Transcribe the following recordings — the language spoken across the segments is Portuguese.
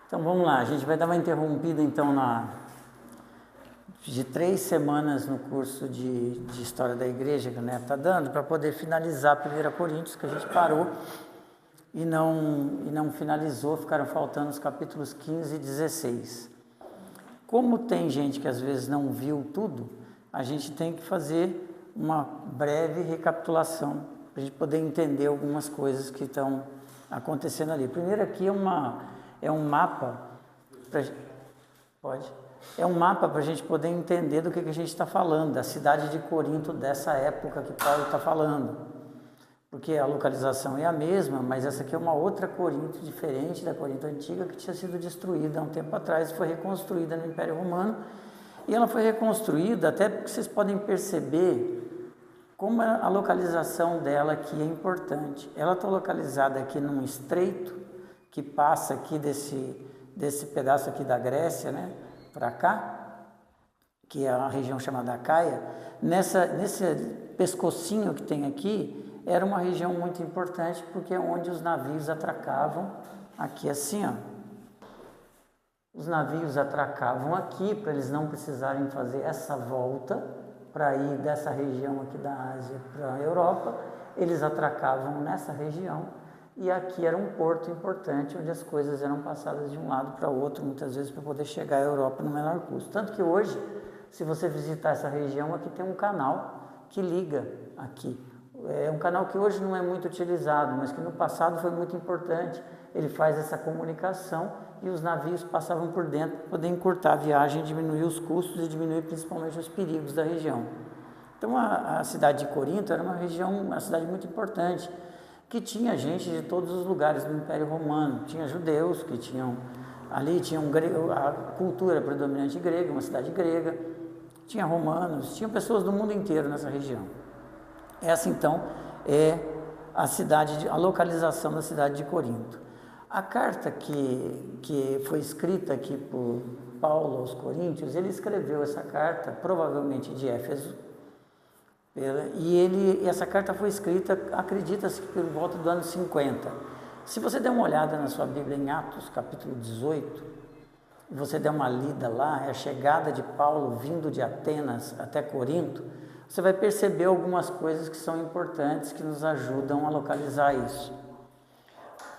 Então vamos lá, a gente vai dar uma interrompida então de 3 semanas no curso de História da Igreja que o Neto está dando, para poder finalizar 1 Coríntios, que a gente parou e não finalizou, ficaram faltando os capítulos 15 e 16. Como tem gente que às vezes não viu tudo, a gente tem que fazer uma breve recapitulação, para a gente poder entender algumas coisas que estão acontecendo ali. Primeiro aqui é um mapa, é um mapa para a gente poder entender do que a gente está falando, da cidade de Corinto dessa época que Paulo está falando. Porque a localização é a mesma, mas essa aqui é uma outra Corinto, diferente da Corinto antiga, que tinha sido destruída há um tempo atrás e foi reconstruída no Império Romano. E ela foi reconstruída, até porque vocês podem perceber como a localização dela aqui é importante. Ela está localizada aqui num estreito, que passa aqui desse pedaço aqui da Grécia, né, para cá, que é a região chamada Acaia. Nesse pescocinho que tem aqui, era uma região muito importante, porque é onde os navios atracavam, aqui assim, ó. Os navios atracavam aqui, para eles não precisarem fazer essa volta, para ir dessa região aqui da Ásia para a Europa, eles atracavam nessa região, e aqui era um porto importante, onde as coisas eram passadas de um lado para o outro, muitas vezes para poder chegar à Europa no menor custo. Tanto que hoje, se você visitar essa região, aqui tem um canal que liga aqui. É um canal que hoje não é muito utilizado, mas que no passado foi muito importante. Ele faz essa comunicação e os navios passavam por dentro para poder encurtar a viagem, diminuir os custos e diminuir principalmente os perigos da região. Então a cidade de Corinto era uma cidade muito importante, que tinha gente de todos os lugares do Império Romano. Tinha judeus que tinham a cultura predominante grega, uma cidade grega, tinha romanos, tinha pessoas do mundo inteiro nessa região. Essa então é a localização da cidade de Corinto. A carta que foi escrita aqui por Paulo aos Coríntios, ele escreveu essa carta provavelmente de Éfeso, e essa carta foi escrita, acredita-se, por volta do ano 50. Se você der uma olhada na sua Bíblia em Atos, capítulo 18, e você der uma lida lá, é a chegada de Paulo vindo de Atenas até Corinto, você vai perceber algumas coisas que são importantes, que nos ajudam a localizar isso.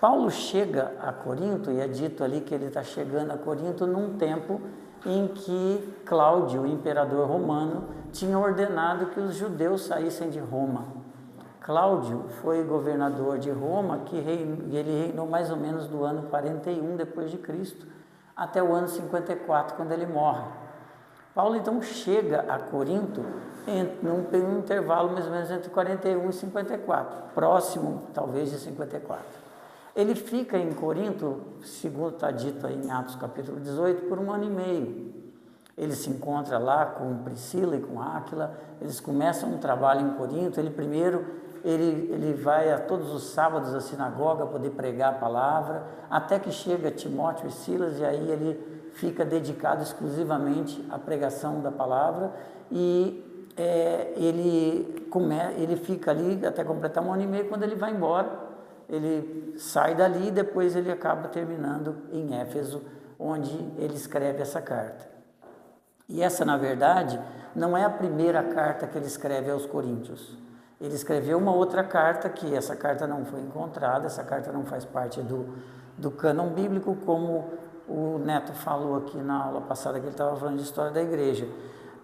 Paulo chega a Corinto, e é dito ali que ele está chegando a Corinto num tempo em que Cláudio, o imperador romano, tinha ordenado que os judeus saíssem de Roma. Cláudio foi governador de Roma, ele reinou mais ou menos do ano 41 depois de Cristo, até o ano 54, quando ele morre. Paulo então chega a Corinto num intervalo mais ou menos entre 41 e 54, próximo talvez de 54. Ele fica em Corinto, segundo está dito aí em Atos capítulo 18, por 1 ano e meio. Ele se encontra lá com Priscila e com Áquila, eles começam um trabalho em Corinto. Ele vai a todos os sábados à sinagoga poder pregar a palavra, até que chega Timóteo e Silas, e aí ele fica dedicado exclusivamente à pregação da palavra, e ele fica ali até completar 1 ano e meio. Quando ele vai embora, ele sai dali e depois ele acaba terminando em Éfeso, onde ele escreve essa carta. E essa, na verdade, não é a primeira carta que ele escreve aos Coríntios. Ele escreveu uma outra carta, que essa carta não foi encontrada, essa carta não faz parte do cânon bíblico, como o Neto falou aqui na aula passada, que ele estava falando de história da igreja.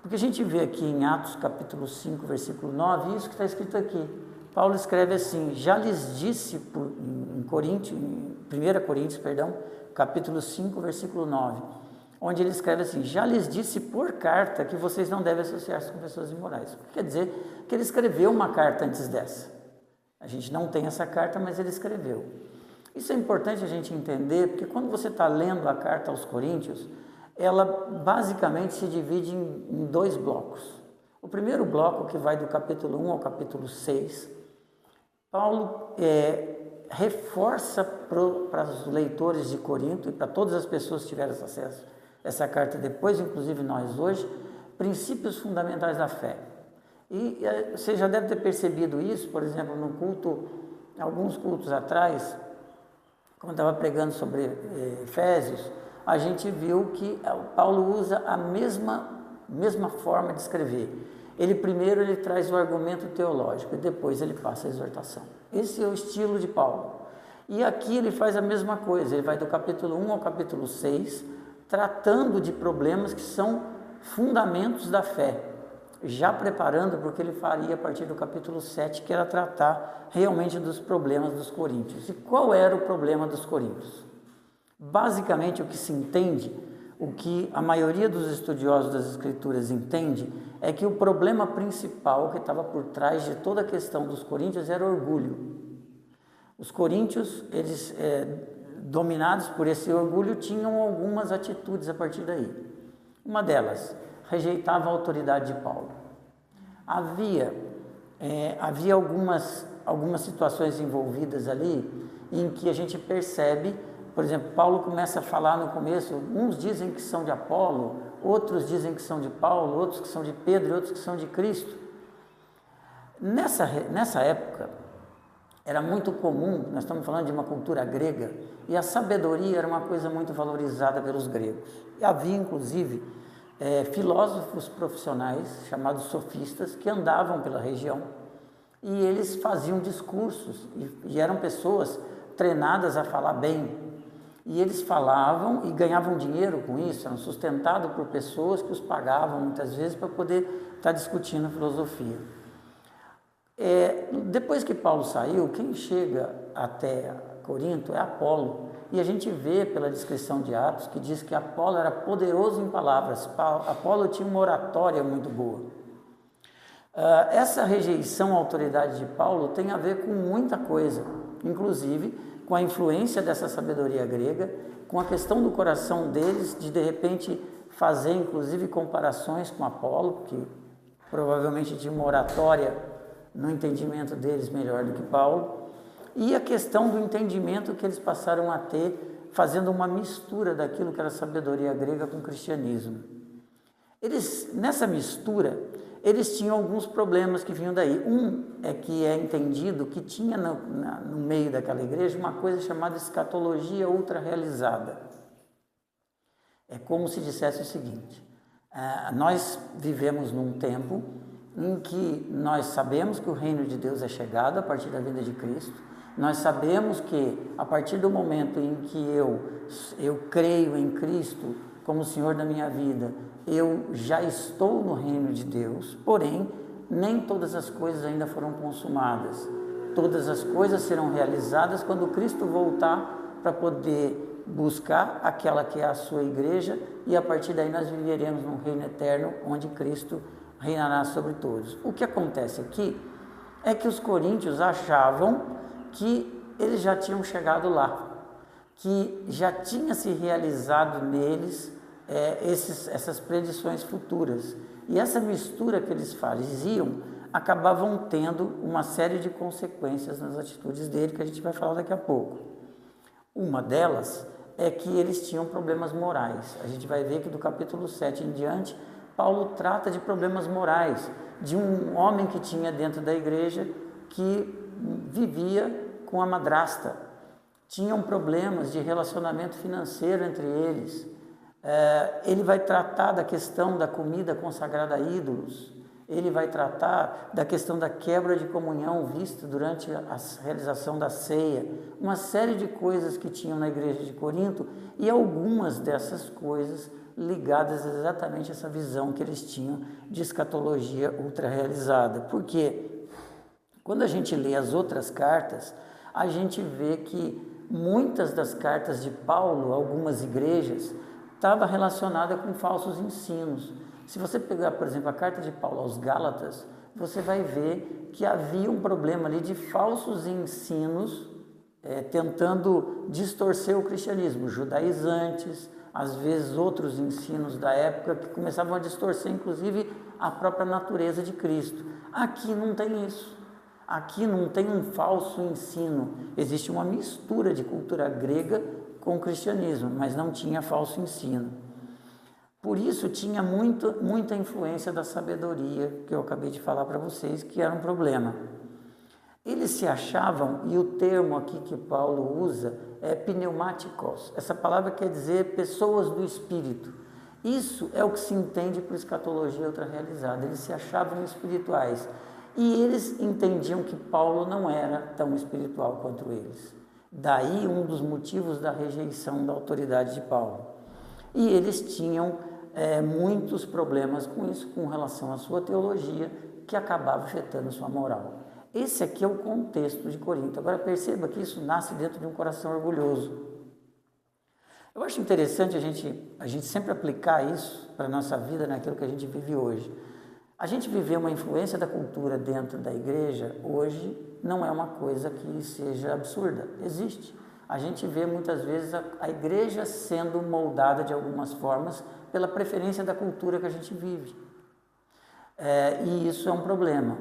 Porque a gente vê aqui em Atos capítulo 5, versículo 9, isso que está escrito aqui. Paulo escreve assim: já lhes disse em 1 Coríntios, capítulo 5, versículo 9, onde ele escreve assim: já lhes disse por carta que vocês não devem associar-se com pessoas imorais. Quer dizer que ele escreveu uma carta antes dessa. A gente não tem essa carta, mas ele escreveu. Isso é importante a gente entender, porque quando você está lendo a carta aos Coríntios, ela basicamente se divide em 2 blocos. O primeiro bloco, que vai do capítulo 1 ao capítulo 6, Paulo reforça para os leitores de Corinto e para todas as pessoas que tiveram acesso a essa carta depois, inclusive nós hoje, princípios fundamentais da fé. E você já deve ter percebido isso, por exemplo, no culto, alguns cultos atrás, quando estava pregando sobre Efésios, a gente viu que Paulo usa a mesma forma de escrever. Primeiro ele traz o argumento teológico e depois ele passa a exortação. Esse é o estilo de Paulo. E aqui ele faz a mesma coisa, ele vai do capítulo 1 ao capítulo 6, tratando de problemas que são fundamentos da fé, já preparando para o que ele faria a partir do capítulo 7, que era tratar realmente dos problemas dos coríntios. E qual era o problema dos coríntios? Basicamente, o que se entende, o que a maioria dos estudiosos das Escrituras entende, é que o problema principal que estava por trás de toda a questão dos coríntios era orgulho. Os coríntios, eles, dominados por esse orgulho, tinham algumas atitudes a partir daí. Uma delas, rejeitava a autoridade de Paulo. Havia algumas situações envolvidas ali em que a gente percebe, por exemplo, Paulo começa a falar no começo, uns dizem que são de Apolo, outros dizem que são de Paulo, outros que são de Pedro e outros que são de Cristo. Nessa época, era muito comum, nós estamos falando de uma cultura grega, e a sabedoria era uma coisa muito valorizada pelos gregos. E havia, inclusive, filósofos profissionais, chamados sofistas, que andavam pela região, e eles faziam discursos, e eram pessoas treinadas a falar bem, e eles falavam e ganhavam dinheiro com isso, eram sustentados por pessoas que os pagavam muitas vezes para poder estar discutindo filosofia. Depois que Paulo saiu, quem chega até Corinto é Apolo, e a gente vê pela descrição de Atos que diz que Apolo era poderoso em palavras, Apolo tinha uma oratória muito boa. Essa rejeição à autoridade de Paulo tem a ver com muita coisa, inclusive com a influência dessa sabedoria grega, com a questão do coração deles, de repente fazer inclusive comparações com Apolo, que provavelmente tinha uma oratória no entendimento deles melhor do que Paulo, e a questão do entendimento que eles passaram a ter, fazendo uma mistura daquilo que era sabedoria grega com o cristianismo. Nessa mistura, eles tinham alguns problemas que vinham daí. É que é entendido que tinha no meio daquela igreja uma coisa chamada escatologia ultra-realizada. É como se dissesse o seguinte: nós vivemos num tempo em que nós sabemos que o reino de Deus é chegado a partir da vinda de Cristo, nós sabemos que a partir do momento em que eu creio em Cristo como Senhor da minha vida, eu já estou no reino de Deus, porém, nem todas as coisas ainda foram consumadas. Todas as coisas serão realizadas quando Cristo voltar para poder buscar aquela que é a sua igreja, e a partir daí nós viveremos num reino eterno onde Cristo reinará sobre todos. O que acontece aqui é que os coríntios achavam que eles já tinham chegado lá, que já tinha se realizado neles essas predições futuras. E essa mistura que eles faziam acabavam tendo uma série de consequências nas atitudes dele, que a gente vai falar daqui a pouco. Uma delas é que eles tinham problemas morais. A gente vai ver que do capítulo 7 em diante, Paulo trata de problemas morais, de um homem que tinha dentro da igreja que vivia com a madrasta. Tinham problemas de relacionamento financeiro entre eles. Ele vai tratar da questão da comida consagrada a ídolos. Ele vai tratar da questão da quebra de comunhão vista durante a realização da ceia. Uma série de coisas que tinham na igreja de Corinto, e algumas dessas coisas ligadas exatamente a essa visão que eles tinham de escatologia ultra-realizada. Porque quando a gente lê as outras cartas, a gente vê que muitas das cartas de Paulo, algumas igrejas, estava relacionada com falsos ensinos. Se você pegar, por exemplo, a carta de Paulo aos Gálatas, você vai ver que havia um problema ali de falsos ensinos, tentando distorcer o cristianismo, judaizantes, às vezes outros ensinos da época que começavam a distorcer, inclusive, a própria natureza de Cristo. Aqui não tem isso. Aqui não tem um falso ensino. Existe uma mistura de cultura grega com o cristianismo, mas não tinha falso ensino. Por isso tinha muita influência da sabedoria, que eu acabei de falar para vocês, que era um problema. eles se achavam, e o termo aqui que Paulo usa é pneumáticos. Essa palavra quer dizer pessoas do espírito. Isso é o que se entende por escatologia ultra-realizada. Eles se achavam espirituais. E eles entendiam que Paulo não era tão espiritual quanto eles. Daí um dos motivos da rejeição da autoridade de Paulo. E eles tinham muitos problemas com isso, com relação à sua teologia, que acabava afetando sua moral. Esse aqui é o contexto de Corinto. Agora perceba que isso nasce dentro de um coração orgulhoso. Eu acho interessante a gente sempre aplicar isso para a nossa vida, naquilo que a gente vive hoje. A gente viver uma influência da cultura dentro da igreja, hoje, não é uma coisa que seja absurda, existe. A gente vê muitas vezes a igreja sendo moldada de algumas formas pela preferência da cultura que a gente vive. E isso é um problema.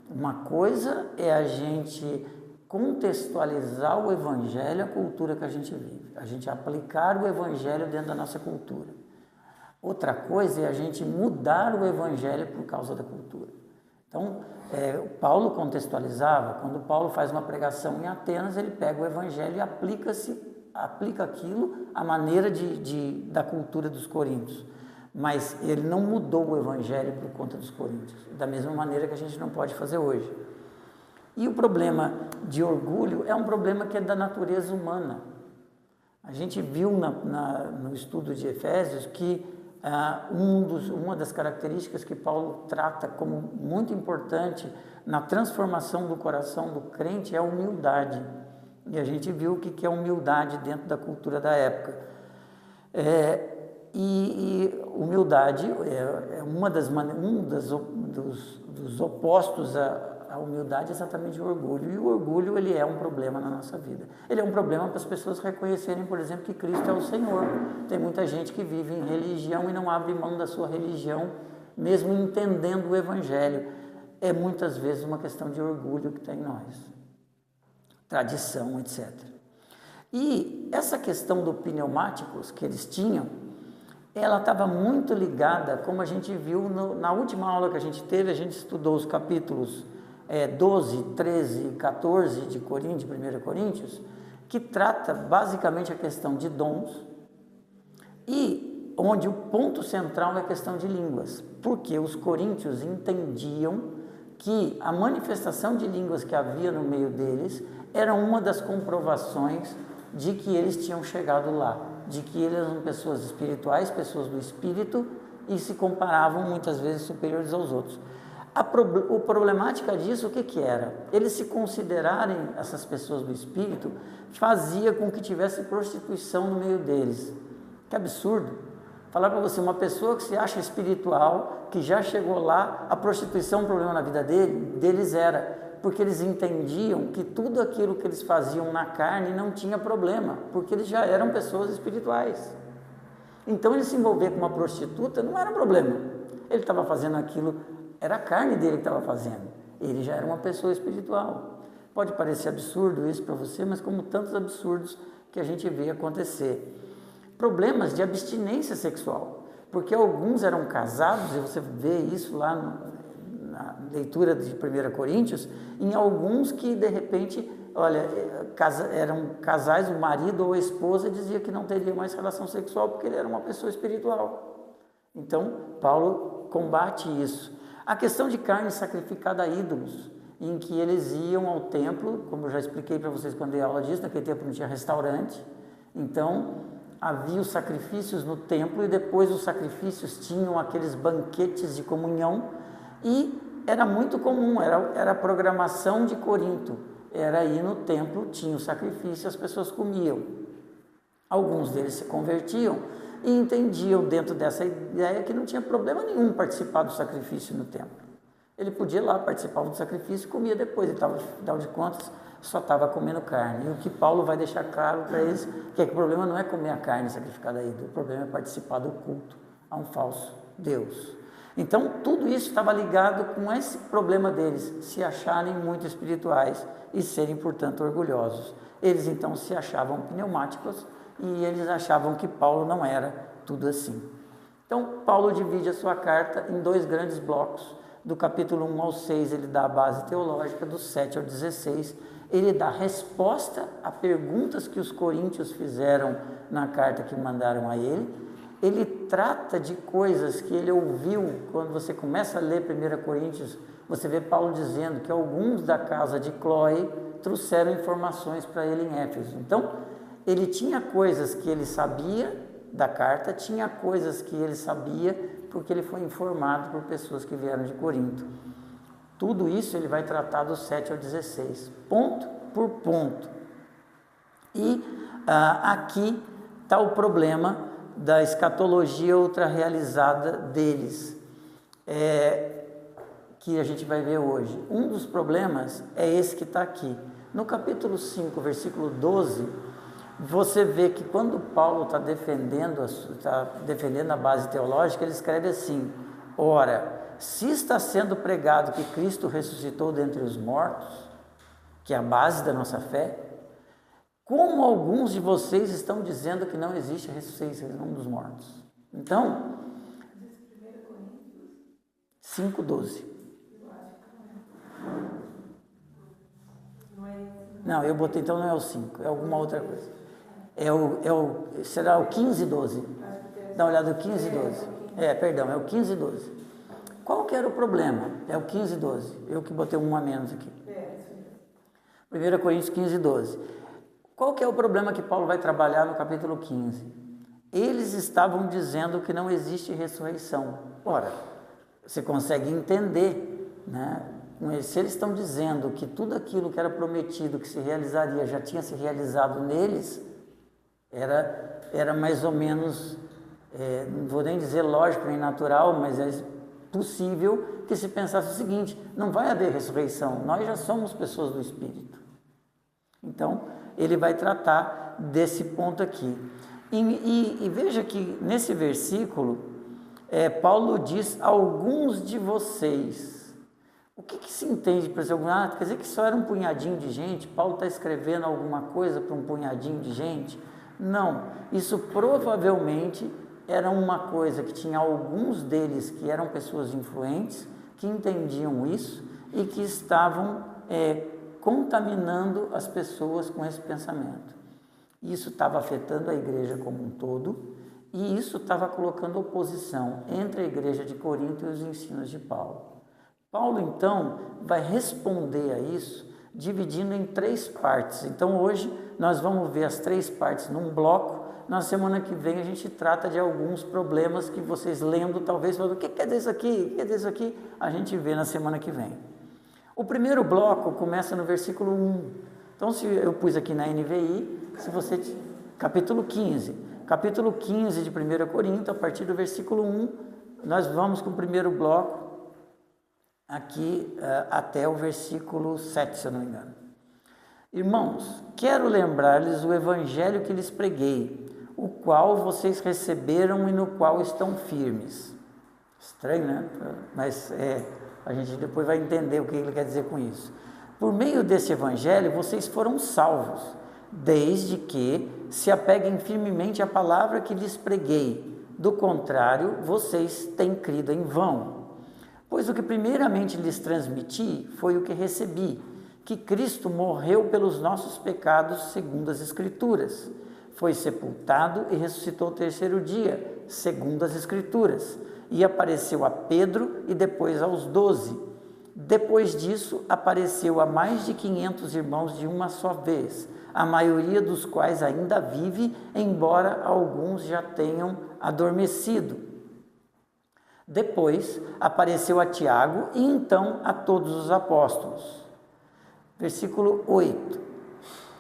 Uma coisa é a gente contextualizar o evangelho à cultura que a gente vive, a gente aplicar o evangelho dentro da nossa cultura. Outra coisa é a gente mudar o evangelho por causa da cultura. Então, Paulo contextualizava, quando Paulo faz uma pregação em Atenas, ele pega o evangelho e aplica aquilo à maneira da cultura dos coríntios. Mas ele não mudou o evangelho por conta dos coríntios, da mesma maneira que a gente não pode fazer hoje. E o problema de orgulho é um problema que é da natureza humana. A gente viu no estudo de Efésios que uma das características que Paulo trata como muito importante na transformação do coração do crente é a humildade. E a gente viu o que é humildade dentro da cultura da época. E humildade é dos opostos à humildade, é exatamente o orgulho. E o orgulho, ele é um problema na nossa vida. Ele é um problema para as pessoas reconhecerem, por exemplo, que Cristo é o Senhor. Tem muita gente que vive em religião e não abre mão da sua religião, mesmo entendendo o Evangelho. É muitas vezes uma questão de orgulho que tem em nós. Tradição, etc. E essa questão do pneumáticos que eles tinham, ela estava muito ligada, como a gente viu na última aula que a gente teve, a gente estudou os capítulos 12, 13 e 14 de 1 Coríntios, que trata basicamente a questão de dons, e onde o ponto central é a questão de línguas, porque os coríntios entendiam que a manifestação de línguas que havia no meio deles era uma das comprovações de que eles tinham chegado lá, de que eles eram pessoas espirituais, pessoas do espírito, e se comparavam muitas vezes superiores aos outros. A problemática disso, o que era? Eles se considerarem essas pessoas do espírito, fazia com que tivesse prostituição no meio deles. Que absurdo! Falar para você, uma pessoa que se acha espiritual, que já chegou lá, a prostituição é um problema na vida deles era, porque eles entendiam que tudo aquilo que eles faziam na carne não tinha problema, porque eles já eram pessoas espirituais. Então, ele se envolver com uma prostituta não era um problema. Ele estava fazendo aquilo, era a carne dele que estava fazendo. Ele já era uma pessoa espiritual. Pode parecer absurdo isso para você, mas como tantos absurdos que a gente vê acontecer. Problemas de abstinência sexual, porque alguns eram casados, e você vê isso lá na leitura de 1 Coríntios, em alguns que de repente, eram casais, o marido ou a esposa dizia que não teria mais relação sexual porque ele era uma pessoa espiritual. Então, Paulo combate isso. A questão de carne sacrificada a ídolos, em que eles iam ao templo, como eu já expliquei para vocês quando dei aula disso, naquele tempo não tinha restaurante, então havia os sacrifícios no templo e depois os sacrifícios tinham aqueles banquetes de comunhão e era muito comum, era a programação de Corinto, era ir no templo, tinha o sacrifício e as pessoas comiam. Alguns deles se convertiam e entendiam dentro dessa ideia que não tinha problema nenhum participar do sacrifício no templo. Ele podia ir lá, participava do sacrifício e comia depois, ele estava, afinal de contas, só estava comendo carne. E o que Paulo vai deixar claro para eles, que o problema não é comer a carne sacrificada a ídolo, o problema é participar do culto a um falso Deus. Então, tudo isso estava ligado com esse problema deles, se acharem muito espirituais e serem, portanto, orgulhosos. Eles, então, se achavam pneumáticos e eles achavam que Paulo não era tudo assim. Então, Paulo divide a sua carta em dois grandes blocos. Do capítulo 1 ao 6 ele dá a base teológica, do 7 ao 16 ele dá resposta a perguntas que os coríntios fizeram na carta que mandaram a ele. Ele trata de coisas que ele ouviu. Quando você começa a ler 1 Coríntios, você vê Paulo dizendo que alguns da casa de Cloé trouxeram informações para ele em Éfeso. Então, ele tinha coisas que ele sabia da carta, tinha coisas que ele sabia porque ele foi informado por pessoas que vieram de Corinto. Tudo isso ele vai tratar do 7 ao 16, ponto por ponto. E aqui está o problema da escatologia ultra-realizada deles, que a gente vai ver hoje. Um dos problemas é esse que está aqui. No capítulo 5, versículo 12, você vê que quando Paulo está defendendo a base teológica, ele escreve assim: ora, se está sendo pregado que Cristo ressuscitou dentre os mortos, que é a base da nossa fé, como alguns de vocês estão dizendo que não existe a ressurreição dos mortos? Então, 5:12. Não, eu botei, então não é o 5, é alguma outra coisa. Será o 15:12. Dá uma olhada no 15:12. Perdão, é o 15:12. Qual que era o problema? É o 15:12. Eu que botei um a menos aqui. 1 Coríntios 15:12. Qual que é o problema que Paulo vai trabalhar no capítulo 15? Eles estavam dizendo que não existe ressurreição. Ora, você consegue entender, né? Se eles estão dizendo que tudo aquilo que era prometido, que se realizaria, já tinha se realizado neles, era mais ou menos, não vou nem dizer lógico nem natural, mas é possível que se pensasse o seguinte: não vai haver ressurreição, nós já somos pessoas do Espírito. Então, ele vai tratar desse ponto aqui. E veja que nesse versículo, Paulo diz: alguns de vocês. O que se entende para ser quer dizer que só era um punhadinho de gente? Paulo está escrevendo alguma coisa para um punhadinho de gente? Não, isso provavelmente era uma coisa que tinha alguns deles que eram pessoas influentes, que entendiam isso e que estavam contaminando as pessoas com esse pensamento. Isso estava afetando a igreja como um todo, e isso estava colocando oposição entre a igreja de Corinto e os ensinos de Paulo. Paulo, então, vai responder a isso dividindo em 3 partes. Então, hoje, nós vamos ver as 3 partes num bloco. Na semana que vem, a gente trata de alguns problemas que vocês lendo, talvez, falando: o que quer dizer isso aqui? O que quer dizer isso aqui? A gente vê na semana que vem. O primeiro bloco começa no versículo 1. Então, se eu pus aqui na NVI, capítulo 15. Capítulo 15 de 1 Coríntios, a partir do versículo 1, nós vamos com o primeiro bloco, aqui até o versículo 7, se eu não me engano. Irmãos, quero lembrar-lhes o evangelho que lhes preguei, o qual vocês receberam e no qual estão firmes. Estranho, né? Mas a gente depois vai entender o que ele quer dizer com isso. Por meio desse evangelho, vocês foram salvos, desde que se apeguem firmemente à palavra que lhes preguei. Do contrário, vocês têm crido em vão. Pois o que primeiramente lhes transmiti foi o que recebi, que Cristo morreu pelos nossos pecados segundo as Escrituras, foi sepultado e ressuscitou ao 3º dia, segundo as Escrituras, e apareceu a Pedro e depois aos 12. Depois disso, apareceu a mais de 500 irmãos de uma só vez, a maioria dos quais ainda vive, embora alguns já tenham adormecido. Depois apareceu a Tiago e então a todos os apóstolos. Versículo 8.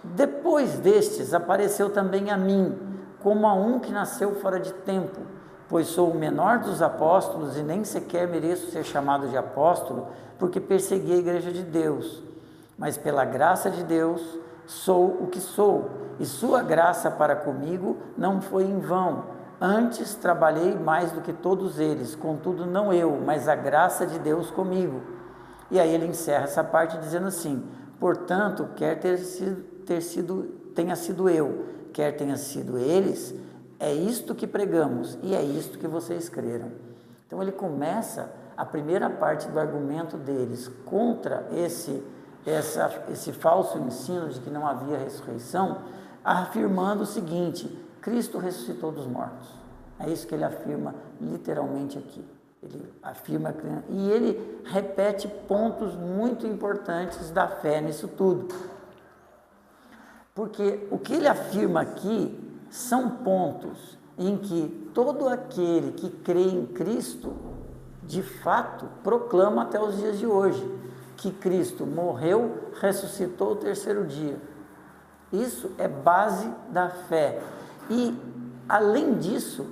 Depois destes apareceu também a mim, como a um que nasceu fora de tempo, pois sou o menor dos apóstolos e nem sequer mereço ser chamado de apóstolo, porque persegui a igreja de Deus. Mas pela graça de Deus sou o que sou, e sua graça para comigo não foi em vão. Antes trabalhei mais do que todos eles, contudo não eu, mas a graça de Deus comigo. E aí ele encerra essa parte dizendo assim: portanto, quer tenha sido eu, quer tenha sido eles, é isto que pregamos e é isto que vocês creram. Então ele começa a primeira parte do argumento deles contra esse falso ensino de que não havia ressurreição, afirmando o seguinte: Cristo ressuscitou dos mortos. É isso que ele afirma literalmente aqui. Ele afirma, e ele repete pontos muito importantes da fé nisso tudo. Porque o que ele afirma aqui são pontos em que todo aquele que crê em Cristo, de fato, proclama até os dias de hoje, que Cristo morreu, ressuscitou o terceiro dia. Isso é base da fé. E, além disso,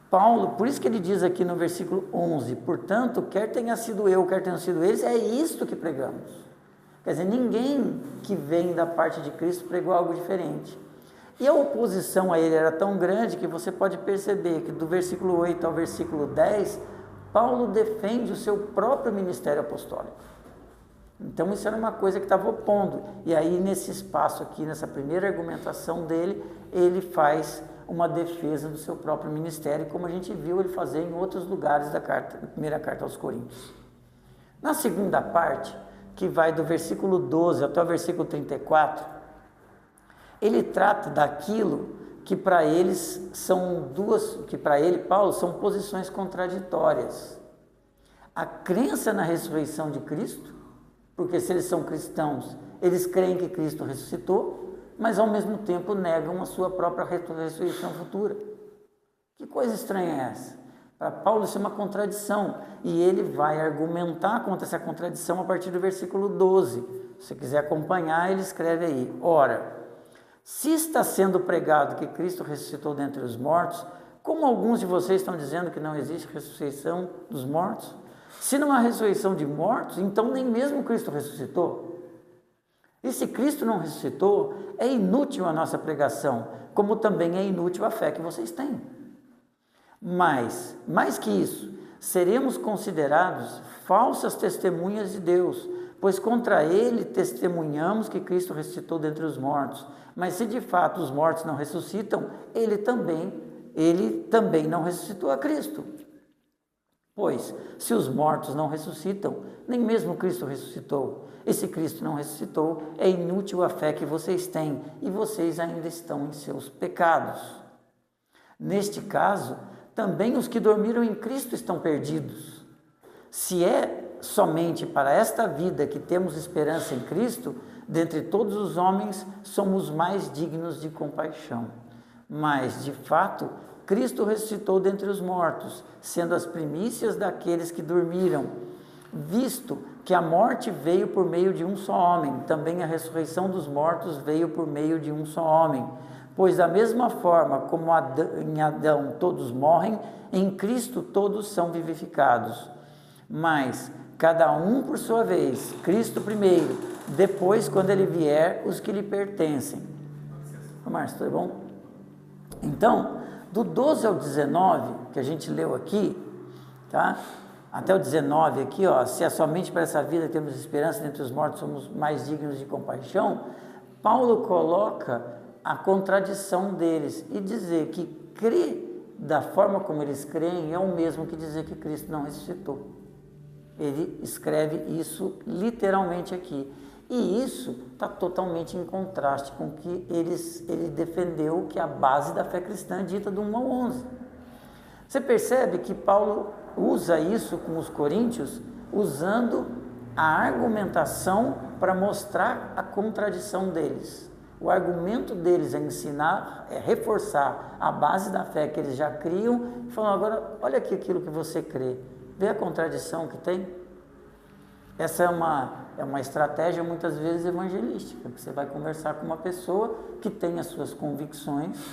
Paulo, por isso que ele diz aqui no versículo 11, portanto, quer tenha sido eu, quer tenham sido eles, é isto que pregamos. Quer dizer, ninguém que vem da parte de Cristo pregou algo diferente. E a oposição a ele era tão grande que você pode perceber que do versículo 8 ao versículo 10, Paulo defende o seu próprio ministério apostólico. Então isso era uma coisa que estava opondo. E aí nesse espaço aqui, nessa primeira argumentação dele, ele faz uma defesa do seu próprio ministério, como a gente viu ele fazer em outros lugares da primeira carta aos Coríntios. Na segunda parte, que vai do versículo 12 até o versículo 34, ele trata daquilo que para eles são Paulo, são posições contraditórias. A crença na ressurreição de Cristo, porque se eles são cristãos, eles creem que Cristo ressuscitou, mas ao mesmo tempo negam a sua própria ressurreição futura. Que coisa estranha é essa? Para Paulo isso é uma contradição, e ele vai argumentar contra essa contradição a partir do versículo 12. Se você quiser acompanhar, ele escreve aí: ora, se está sendo pregado que Cristo ressuscitou dentre os mortos, como alguns de vocês estão dizendo que não existe ressurreição dos mortos? Se não há ressurreição de mortos, então nem mesmo Cristo ressuscitou. E se Cristo não ressuscitou, é inútil a nossa pregação, como também é inútil a fé que vocês têm. Mas, mais que isso, seremos considerados falsas testemunhas de Deus, pois contra ele testemunhamos que Cristo ressuscitou dentre os mortos. Mas se de fato os mortos não ressuscitam, ele também não ressuscitou a Cristo. Pois, se os mortos não ressuscitam, nem mesmo Cristo ressuscitou. E se Cristo não ressuscitou, é inútil a fé que vocês têm, e vocês ainda estão em seus pecados. Neste caso, também os que dormiram em Cristo estão perdidos. Se é somente para esta vida que temos esperança em Cristo, dentre todos os homens somos mais dignos de compaixão. Mas, de fato, Cristo ressuscitou dentre os mortos, sendo as primícias daqueles que dormiram. Visto que a morte veio por meio de um só homem, também a ressurreição dos mortos veio por meio de um só homem. Pois da mesma forma como em Adão todos morrem, em Cristo todos são vivificados. Mas cada um por sua vez, Cristo primeiro, depois, quando ele vier, os que lhe pertencem. Márcio, tudo bom? Então, do 12 ao 19, que a gente leu aqui, tá? Até o 19 aqui, ó, se é somente para essa vida que temos esperança, dentre os mortos somos mais dignos de compaixão, Paulo coloca a contradição deles e dizer que crer da forma como eles creem é o mesmo que dizer que Cristo não ressuscitou. Ele escreve isso literalmente aqui. E isso está totalmente em contraste com o que ele defendeu, que a base da fé cristã é dita do 1 ao 11. Você percebe que Paulo usa isso com os coríntios, usando a argumentação para mostrar a contradição deles. O argumento deles é ensinar, é reforçar a base da fé que eles já criam, falando: agora olha aqui aquilo que você crê, vê a contradição que tem. Essa é uma estratégia muitas vezes evangelística, que você vai conversar com uma pessoa que tem as suas convicções,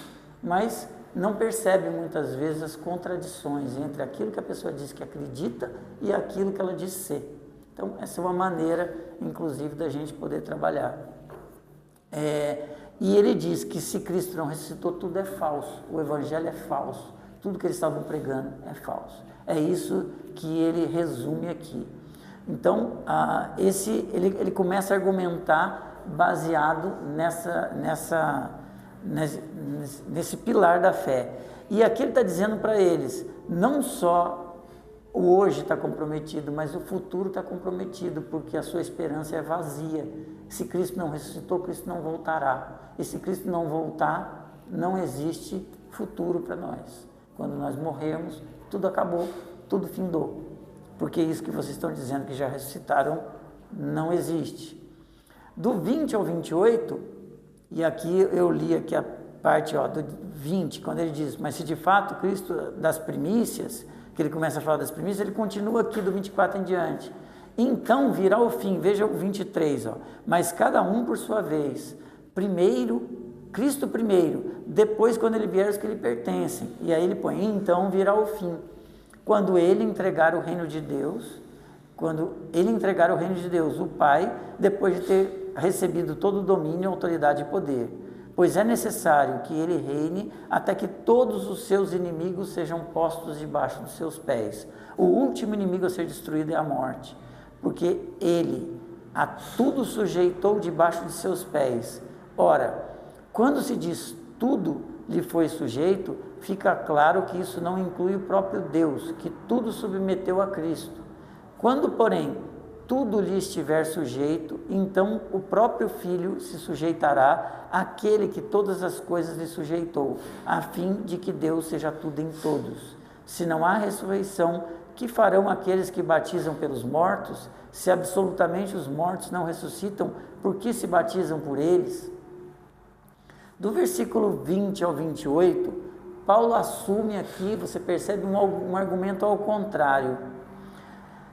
mas não percebe muitas vezes as contradições entre aquilo que a pessoa diz que acredita e aquilo que ela diz ser. Então essa é uma maneira, inclusive, da gente poder trabalhar. E ele diz que se Cristo não ressuscitou, tudo é falso, o evangelho é falso, tudo que eles estavam pregando é falso. É isso que ele resume aqui. Então, ele começa a argumentar baseado nesse pilar da fé. E aqui ele está dizendo para eles, não só O hoje está comprometido, mas o futuro está comprometido, porque a sua esperança é vazia. Se Cristo não ressuscitou, Cristo não voltará. E se Cristo não voltar, não existe futuro para nós. Quando nós morrermos, tudo acabou, tudo findou. Porque isso que vocês estão dizendo que já ressuscitaram, não existe. Do 20 ao 28, e aqui eu li aqui a parte do 20, quando ele diz, mas se de fato Cristo das primícias, que ele começa a falar das primícias, ele continua aqui do 24 em diante. Então virá o fim, veja o 23, mas cada um por sua vez. Primeiro, Cristo primeiro, depois quando ele vier os que lhe pertencem. E aí ele põe, então virá o fim, quando ele entregar o reino de Deus, o Pai, depois de ter recebido todo o domínio, autoridade e poder. Pois é necessário que ele reine até que todos os seus inimigos sejam postos debaixo dos seus pés. O último inimigo a ser destruído é a morte, porque ele a tudo sujeitou debaixo de seus pés. Ora, quando se diz tudo lhe foi sujeito, fica claro que isso não inclui o próprio Deus, que tudo submeteu a Cristo. Quando, porém, tudo lhe estiver sujeito, então o próprio Filho se sujeitará àquele que todas as coisas lhe sujeitou, a fim de que Deus seja tudo em todos. Se não há ressurreição, que farão aqueles que batizam pelos mortos? Se absolutamente os mortos não ressuscitam, por que se batizam por eles? Do versículo 20 ao 28, Paulo assume aqui, você percebe um argumento ao contrário.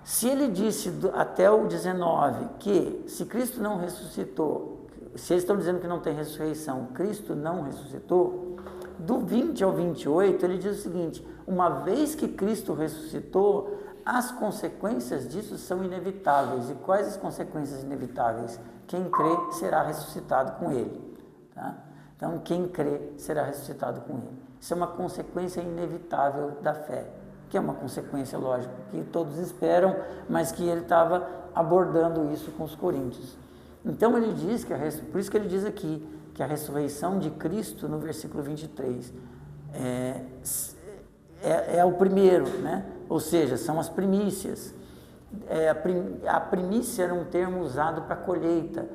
Se ele disse até o 19 que se Cristo não ressuscitou, se eles estão dizendo que não tem ressurreição, Cristo não ressuscitou, do 20 ao 28 ele diz o seguinte, uma vez que Cristo ressuscitou, as consequências disso são inevitáveis. E quais as consequências inevitáveis? Quem crê será ressuscitado com ele. Tá? Então, quem crê será ressuscitado com ele. Isso é uma consequência inevitável da fé, que é uma consequência, lógico, que todos esperam, mas que ele estava abordando isso com os coríntios. Então ele diz, por isso que ele diz aqui, que a ressurreição de Cristo, no versículo 23, é o primeiro, né? Ou seja, são as primícias. A primícia era um termo usado para colheita.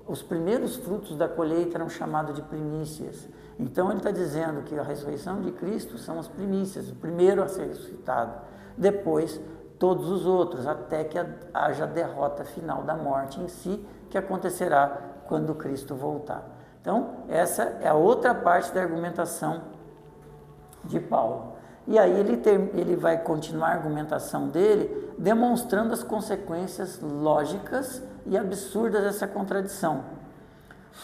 Os primeiros frutos da colheita eram chamados de primícias. Então ele está dizendo que a ressurreição de Cristo são as primícias, o primeiro a ser ressuscitado. Depois, todos os outros, até que haja a derrota final da morte em si, que acontecerá quando Cristo voltar. Então, essa é a outra parte da argumentação de Paulo. E aí ele vai continuar a argumentação dele, demonstrando as consequências lógicas e absurdas dessa contradição.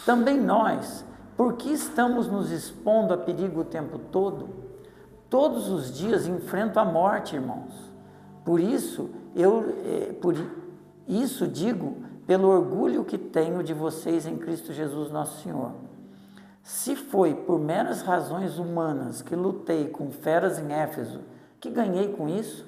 Também nós, por que estamos nos expondo a perigo o tempo todo? Todos os dias enfrento a morte, irmãos. Por isso digo, pelo orgulho que tenho de vocês em Cristo Jesus nosso Senhor. Se foi por meras razões humanas que lutei com feras em Éfeso, que ganhei com isso?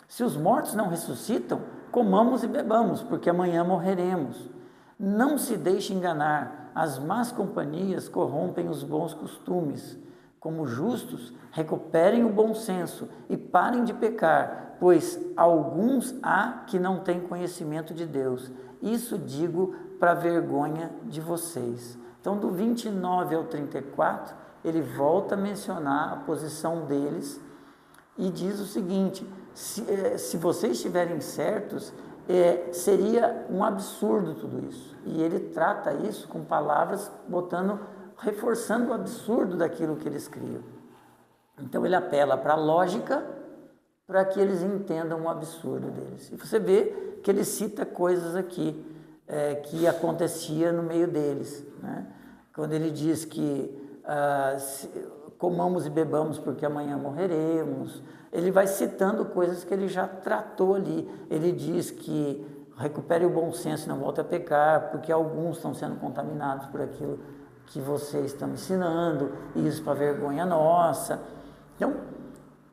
Se os mortos não ressuscitam, comamos e bebamos, porque amanhã morreremos. Não se deixe enganar, as más companhias corrompem os bons costumes. Como justos, recuperem o bom senso e parem de pecar, pois alguns há que não têm conhecimento de Deus. Isso digo para vergonha de vocês. Então, do 29 ao 34, ele volta a mencionar a posição deles e diz o seguinte, se vocês estiverem certos, seria um absurdo tudo isso. E ele trata isso com palavras reforçando o absurdo daquilo que eles criam. Então ele apela para a lógica para que eles entendam o absurdo deles. E você vê que ele cita coisas aqui que acontecia no meio deles, né? Quando ele diz que comamos e bebamos porque amanhã morreremos, ele vai citando coisas que ele já tratou ali. Ele diz que recupere o bom senso e não volte a pecar, porque alguns estão sendo contaminados por aquilo que vocês estão ensinando, e isso para vergonha nossa. Então,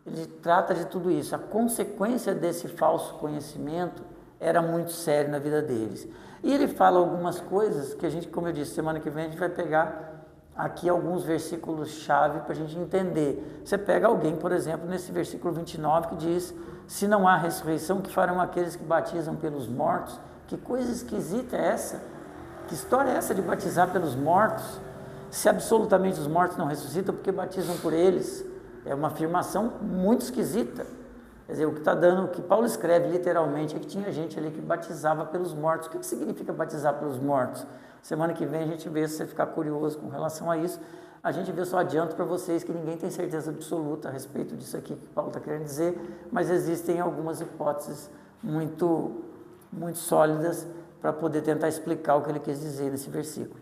ele trata de tudo isso. A consequência desse falso conhecimento era muito séria na vida deles. E ele fala algumas coisas que a gente, como eu disse, semana que vem a gente vai pegar aqui alguns versículos-chave para a gente entender. Você pega alguém, por exemplo, nesse versículo 29, que diz: se não há ressurreição, que farão aqueles que batizam pelos mortos? Que coisa esquisita é essa? Que história é essa de batizar pelos mortos? Se absolutamente os mortos não ressuscitam, porque batizam por eles? É uma afirmação muito esquisita. Quer dizer, o que está dando, o que Paulo escreve literalmente é que tinha gente ali que batizava pelos mortos. O que significa batizar pelos mortos? Semana que vem a gente vê, se você ficar curioso com relação a isso, a gente vê, só adianto para vocês que ninguém tem certeza absoluta a respeito disso aqui que Paulo está querendo dizer, mas existem algumas hipóteses muito sólidas para poder tentar explicar o que ele quis dizer nesse versículo.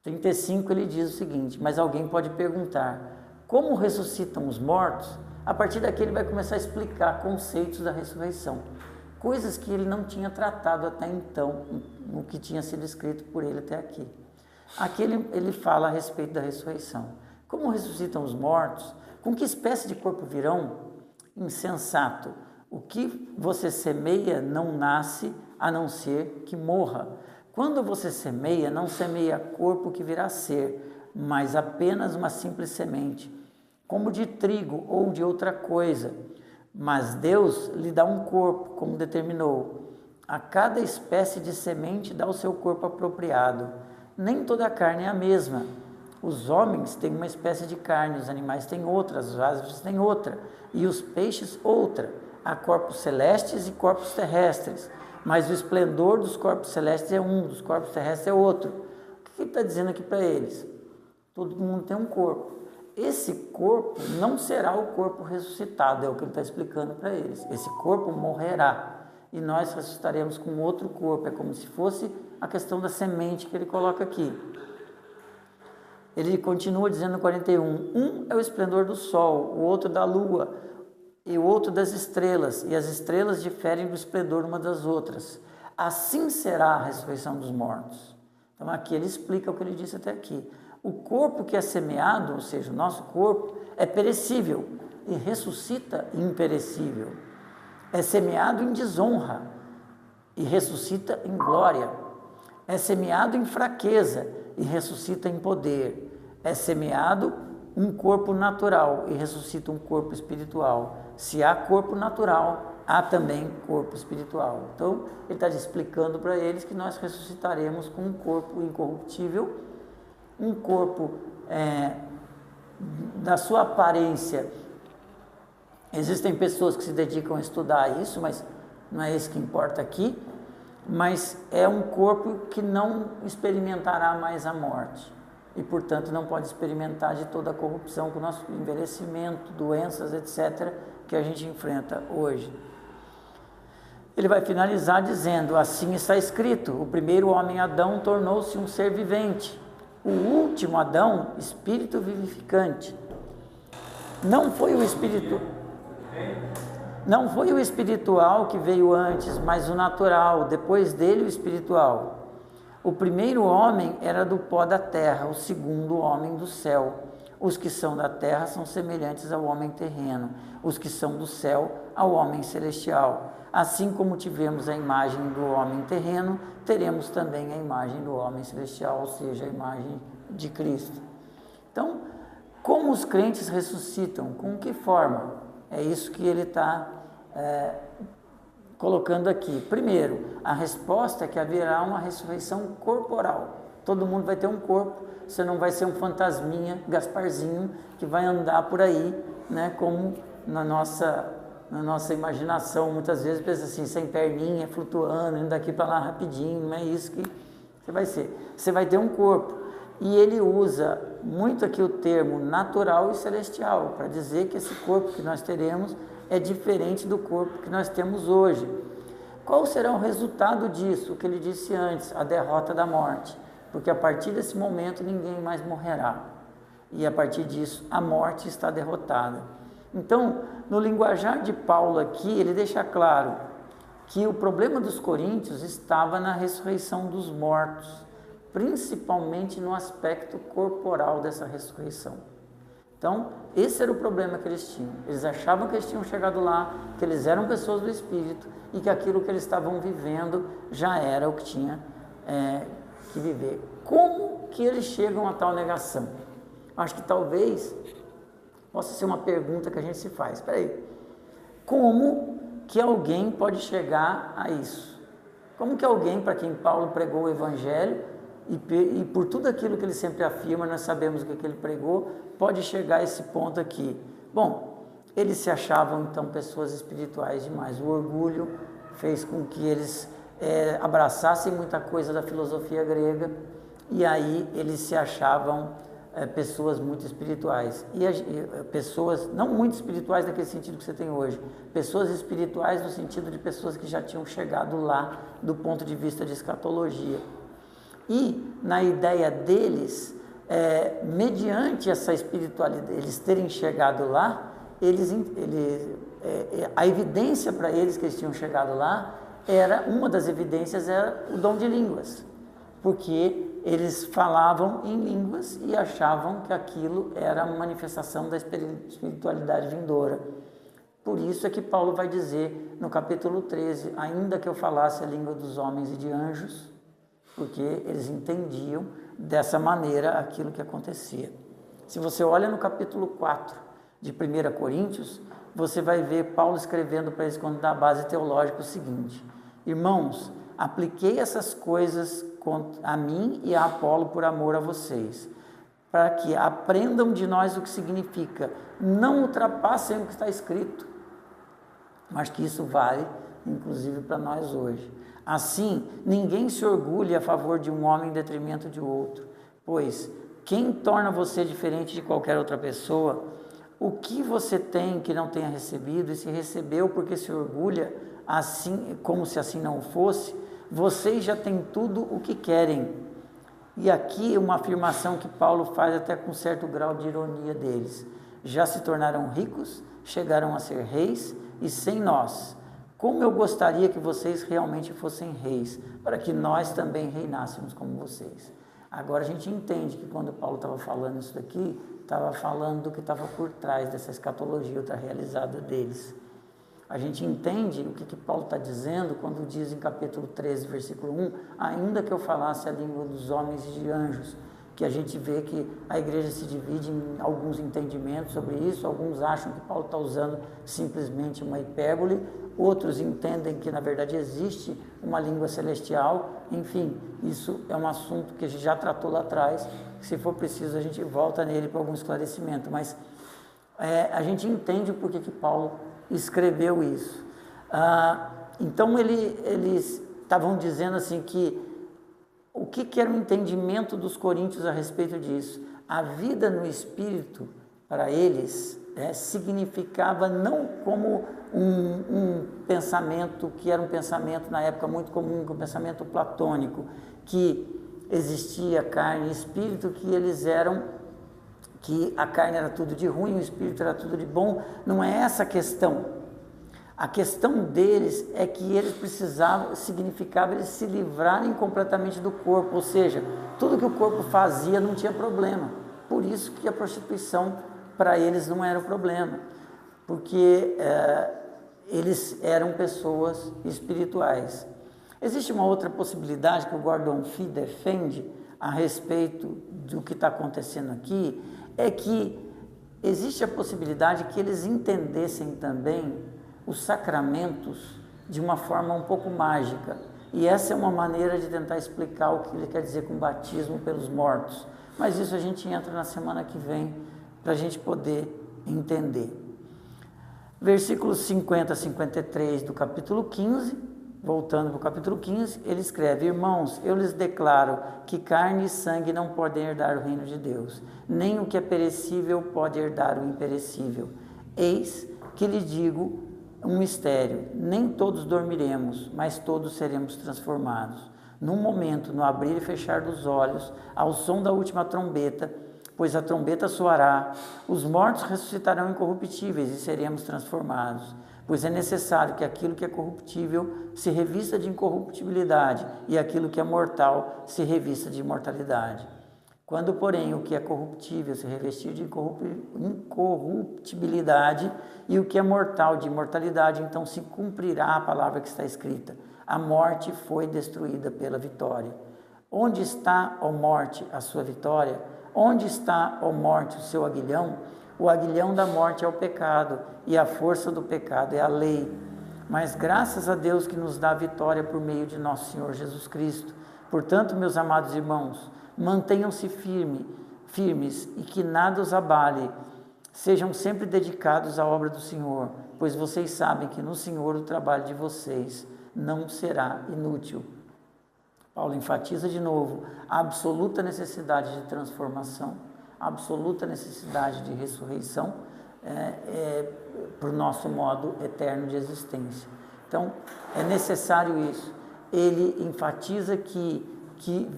35 ele diz o seguinte: mas alguém pode perguntar, como ressuscitam os mortos? A partir daqui ele vai começar a explicar conceitos da ressurreição, coisas que ele não tinha tratado até então, no que tinha sido escrito por ele até aqui. Aqui ele fala a respeito da ressurreição. Como ressuscitam os mortos? Com que espécie de corpo virão? Insensato. O que você semeia não nasce, a não ser que morra. Quando você semeia, não semeia corpo que virá a ser, mas apenas uma simples semente, como de trigo ou de outra coisa. Mas Deus lhe dá um corpo, como determinou. A cada espécie de semente dá o seu corpo apropriado. Nem toda a carne é a mesma. Os homens têm uma espécie de carne, os animais têm outra, as aves têm outra, e os peixes outra. Há corpos celestes e corpos terrestres, mas o esplendor dos corpos celestes é um, dos corpos terrestres é outro. O que ele está dizendo aqui para eles? Todo mundo tem um corpo. Esse corpo não será o corpo ressuscitado, é o que ele está explicando para eles. Esse corpo morrerá e nós ressuscitaremos com outro corpo. É como se fosse a questão da semente que ele coloca aqui. Ele continua dizendo no 41, um é o esplendor do sol, o outro da lua e o outro das estrelas, e as estrelas diferem do esplendor uma das outras. Assim será a ressurreição dos mortos. Então aqui ele explica o que ele disse até aqui. O corpo que é semeado, ou seja, o nosso corpo, é perecível e ressuscita imperecível. É semeado em desonra e ressuscita em glória. É semeado em fraqueza e ressuscita em poder. É semeado um corpo natural e ressuscita um corpo espiritual. Se há corpo natural, há também corpo espiritual. Então, ele está explicando para eles que nós ressuscitaremos com um corpo incorruptível, um corpo da sua aparência. Existem pessoas que se dedicam a estudar isso, mas não é isso que importa aqui. Mas é um corpo que não experimentará mais a morte e, portanto, não pode experimentar de toda a corrupção com o nosso envelhecimento, doenças, etc., que a gente enfrenta hoje. Ele vai finalizar dizendo, assim está escrito, o primeiro homem Adão tornou-se um ser vivente, o último Adão, espírito vivificante. Não foi o espiritual que veio antes, mas o natural, depois dele o espiritual. O primeiro homem era do pó da terra, o segundo homem do céu. Os que são da terra são semelhantes ao homem terreno, os que são do céu ao homem celestial. Assim como tivemos a imagem do homem terreno, teremos também a imagem do homem celestial, ou seja, a imagem de Cristo. Então, como os crentes ressuscitam? Com que forma? É isso que ele está colocando aqui. Primeiro, a resposta é que haverá uma ressurreição corporal. Todo mundo vai ter um corpo, você não vai ser um fantasminha, Gasparzinho, que vai andar por aí, né, como na nossa imaginação, muitas vezes pensa assim, sem perninha, flutuando, indo daqui para lá rapidinho. Não é isso que você vai ser. Você vai ter um corpo. E ele usa muito aqui o termo natural e celestial, para dizer que esse corpo que nós teremos é diferente do corpo que nós temos hoje. Qual será o resultado disso? O que ele disse antes, a derrota da morte. Porque a partir desse momento ninguém mais morrerá. E a partir disso a morte está derrotada. Então, no linguajar de Paulo aqui, ele deixa claro que o problema dos coríntios estava na ressurreição dos mortos, principalmente no aspecto corporal dessa ressurreição. Então, esse era o problema que eles tinham. Eles achavam que eles tinham chegado lá, que eles eram pessoas do Espírito e que aquilo que eles estavam vivendo já era o que tinha que viver. Como que eles chegam a tal negação? Acho que talvez possa ser uma pergunta que a gente se faz. Espera aí, como que alguém pode chegar a isso? Como que alguém para quem Paulo pregou o Evangelho e por tudo aquilo que ele sempre afirma, nós sabemos o que ele pregou, pode chegar a esse ponto aqui? Bom, eles se achavam então pessoas espirituais demais. O orgulho fez com que eles abraçassem muita coisa da filosofia grega e aí eles se achavam pessoas muito espirituais. E pessoas não muito espirituais naquele sentido que você tem hoje, pessoas espirituais no sentido de pessoas que já tinham chegado lá do ponto de vista de escatologia. E na ideia deles, mediante essa espiritualidade, eles terem chegado lá, a evidência para eles que eles tinham chegado lá, uma das evidências era o dom de línguas, porque eles falavam em línguas e achavam que aquilo era uma manifestação da espiritualidade vindoura. Por isso é que Paulo vai dizer no capítulo 13, ainda que eu falasse a língua dos homens e de anjos, porque eles entendiam dessa maneira aquilo que acontecia. Se você olha no capítulo 4 de 1 Coríntios, você vai ver Paulo escrevendo para eles, quando dá a base teológica, o seguinte: irmãos, apliquei essas coisas a mim e a Apolo por amor a vocês, para que aprendam de nós o que significa, não ultrapassem o que está escrito. Mas que isso vale, inclusive, para nós hoje. Assim, ninguém se orgulhe a favor de um homem em detrimento de outro, pois quem torna você diferente de qualquer outra pessoa? O que você tem que não tenha recebido, e se recebeu porque se orgulha, assim, como se assim não fosse, vocês já têm tudo o que querem. E aqui uma afirmação que Paulo faz até com certo grau de ironia deles: já se tornaram ricos, chegaram a ser reis, e sem nós. Como eu gostaria que vocês realmente fossem reis, para que nós também reinássemos como vocês. Agora a gente entende que quando Paulo estava falando isso daqui, estava falando do que estava por trás dessa escatologia ultra-realizada deles. A gente entende o que Paulo está dizendo quando diz em capítulo 13, versículo 1, ainda que eu falasse a língua dos homens e de anjos, que a gente vê que a igreja se divide em alguns entendimentos sobre isso. Alguns acham que Paulo está usando simplesmente uma hipérbole, outros entendem que na verdade existe uma língua celestial. Enfim, isso é um assunto que a gente já tratou lá atrás, se for preciso a gente volta nele para algum esclarecimento, mas a gente entende o porquê que Paulo escreveu isso. Então eles estavam dizendo assim que o que era o entendimento dos coríntios a respeito disso? A vida no Espírito, para eles, significava não como um pensamento que era um pensamento na época muito comum, um pensamento platônico, que existia carne e espírito, que a carne era tudo de ruim, o espírito era tudo de bom. Não é essa a questão. A questão deles é que eles precisavam, significava eles se livrarem completamente do corpo, ou seja, tudo que o corpo fazia não tinha problema. Por isso que a prostituição para eles não era o problema, porque eles eram pessoas espirituais. Existe uma outra possibilidade que o Gordon Fee defende a respeito do que está acontecendo aqui, é que existe a possibilidade que eles entendessem também os sacramentos de uma forma um pouco mágica. E essa é uma maneira de tentar explicar o que ele quer dizer com batismo pelos mortos. Mas isso a gente entra na semana que vem para a gente poder entender. Versículos 50 a 53 do capítulo 15, voltando para o capítulo 15, ele escreve: irmãos, eu lhes declaro que carne e sangue não podem herdar o reino de Deus, nem o que é perecível pode herdar o imperecível. Eis que lhe digo um mistério: nem todos dormiremos, mas todos seremos transformados. Num momento, no abrir e fechar dos olhos, ao som da última trombeta, pois a trombeta soará, os mortos ressuscitarão incorruptíveis e seremos transformados. Pois é necessário que aquilo que é corruptível se revista de incorruptibilidade e aquilo que é mortal se revista de imortalidade. Quando, porém, o que é corruptível se revestir de incorruptibilidade e o que é mortal de imortalidade, então se cumprirá a palavra que está escrita: a morte foi destruída pela vitória. Onde está, ó morte, a sua vitória? Onde está, ó morte, o seu aguilhão? O aguilhão da morte é o pecado, e a força do pecado é a lei. Mas graças a Deus que nos dá a vitória por meio de nosso Senhor Jesus Cristo. Portanto, meus amados irmãos, mantenham-se firmes e que nada os abale. Sejam sempre dedicados à obra do Senhor, pois vocês sabem que no Senhor o trabalho de vocês não será inútil. Paulo enfatiza de novo a absoluta necessidade de transformação, a absoluta necessidade de ressurreição para o nosso modo eterno de existência. Então, é necessário isso. Ele enfatiza que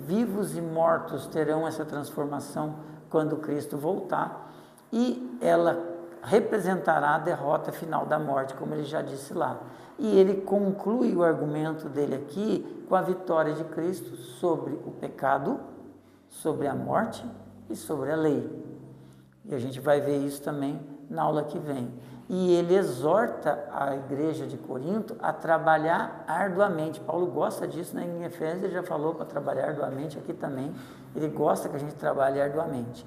vivos e mortos terão essa transformação quando Cristo voltar, e ela representará a derrota final da morte, como ele já disse lá. E ele conclui o argumento dele aqui com a vitória de Cristo sobre o pecado, sobre a morte e sobre a lei. E a gente vai ver isso também na aula que vem. E ele exorta a igreja de Corinto a trabalhar arduamente. Paulo gosta disso, né? Em Efésios ele já falou para trabalhar arduamente, aqui também. Ele gosta que a gente trabalhe arduamente.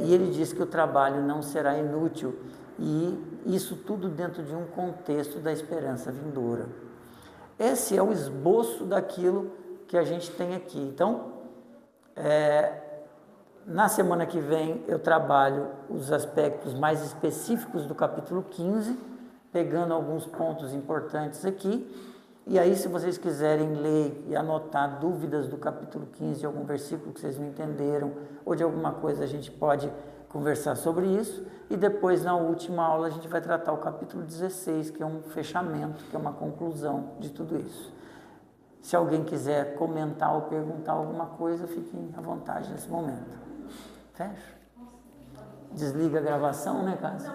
E ele diz que o trabalho não será inútil. E isso tudo dentro de um contexto da esperança vindoura. Esse é o esboço daquilo que a gente tem aqui. Então, na semana que vem eu trabalho os aspectos mais específicos do capítulo 15, pegando alguns pontos importantes aqui. E aí, se vocês quiserem ler e anotar dúvidas do capítulo 15, de algum versículo que vocês não entenderam, ou de alguma coisa, a gente pode conversar sobre isso. E depois, na última aula, a gente vai tratar o capítulo 16, que é um fechamento, que é uma conclusão de tudo isso. Se alguém quiser comentar ou perguntar alguma coisa, fiquem à vontade nesse momento. Fecha? Desliga a gravação, né, Cássio?